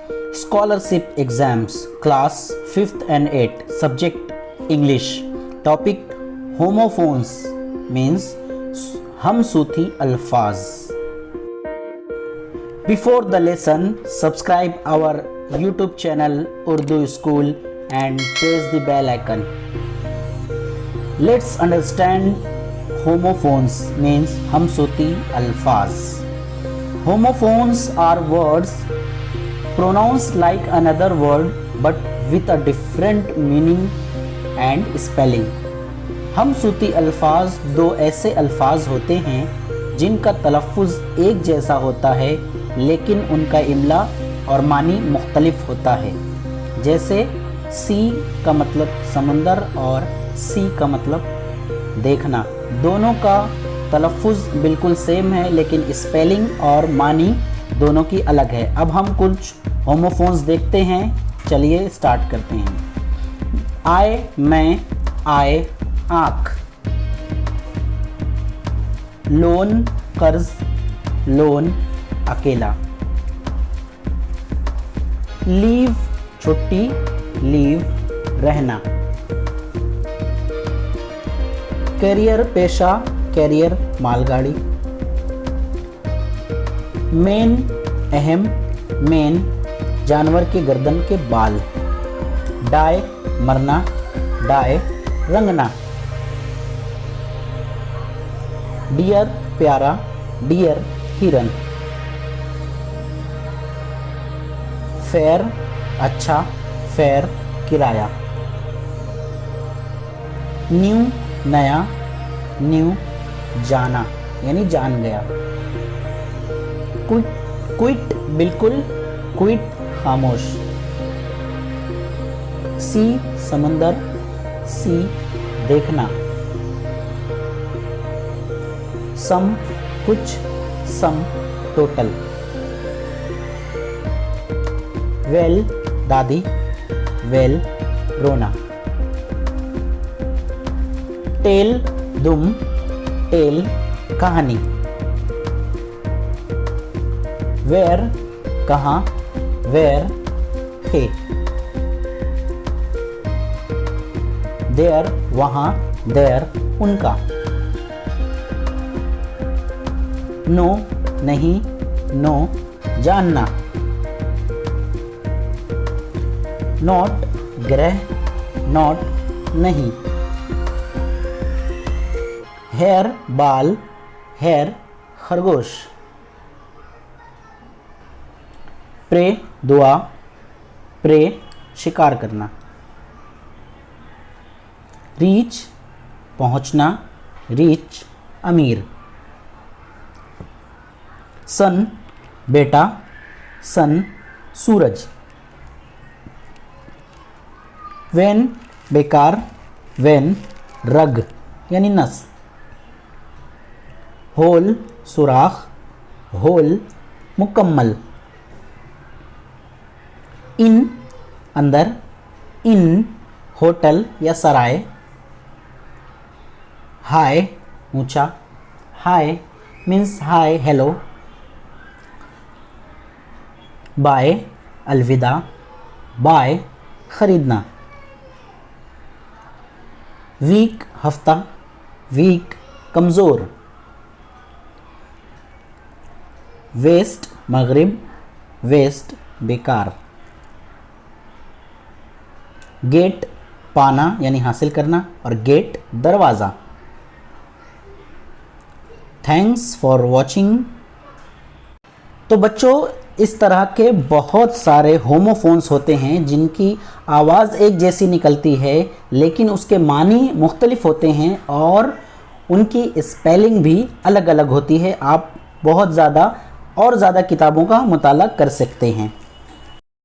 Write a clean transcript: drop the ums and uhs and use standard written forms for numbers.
Scholarship exams, class 5th and 8th, subject English, topic homophones means हमसूती अल्फाज. Before the lesson, subscribe our YouTube channel Urdu School and press the bell icon. Let's understand homophones means हमसूती अल्फाज. Homophones are words pronounced like another word but with a different meaning and spelling. हमसूती अल्फाज दो ऐसे अल्फाज होते हैं जिनका तलफ़्फ़ुज़ एक जैसा होता है लेकिन उनका इमला और मानी मुख्तलिफ होता है. जैसे सी का मतलब समंदर और सी का मतलब देखना, दोनों का तलफ़्फ़ुज़ बिल्कुल सेम है लेकिन स्पेलिंग और मानी दोनों की अलग है. अब हम कुछ होमोफोन्स देखते हैं. चलिए स्टार्ट करते हैं. आए मैं, आए आँख. लोन कर्ज, लोन अकेला. लीव छुट्टी, लीव रहना. करियर पेशा, कैरियर मालगाड़ी. मेन अहम, मेन जानवर के गर्दन के बाल. डाई मरना, डाई रंगना. डियर प्यारा, डियर हिरन. फेयर अच्छा, फेयर किराया. न्यू नया, न्यू जाना यानी जान गया. क्विट बिल्कुल, क्विट खामोश. सी समंदर, सी देखना. सम कुछ, सम टोटल. वेल दादी, वेल रोना. टेल दुम, टेल कहानी. वेयर कहाँ, वेयर थे. देयर वहाँ, देयर उनका. नो नहीं, नो जानना. नॉट ग्रह, नॉट नहीं. हेयर बाल, हेयर खरगोश. प्रे दुआ, प्रे शिकार करना. रीच पहुंचना, रीच अमीर. सन बेटा, सन सूरज. वेन बेकार, वेन रग यानी नस. होल सुराख, होल मुकम्मल. इन अंदर, इन होटल या सराय. हाय ऊंचा, हाय मीन्स हाय हेलो. बाय अलविदा, बाय खरीदना. वीक हफ्ता, वीक कमज़ोर. वेस्ट मगरिब, वेस्ट बेकार. गेट पाना यानी हासिल करना और गेट दरवाज़ा. Thanks for watching. तो बच्चों इस तरह के बहुत सारे होमोफोन्स होते हैं जिनकी आवाज़ एक जैसी निकलती है लेकिन उसके मानी मुख्तलिफ होते हैं और उनकी स्पेलिंग भी अलग अलग होती है. आप बहुत ज़्यादा और ज़्यादा किताबों का मुताला कर सकते हैं.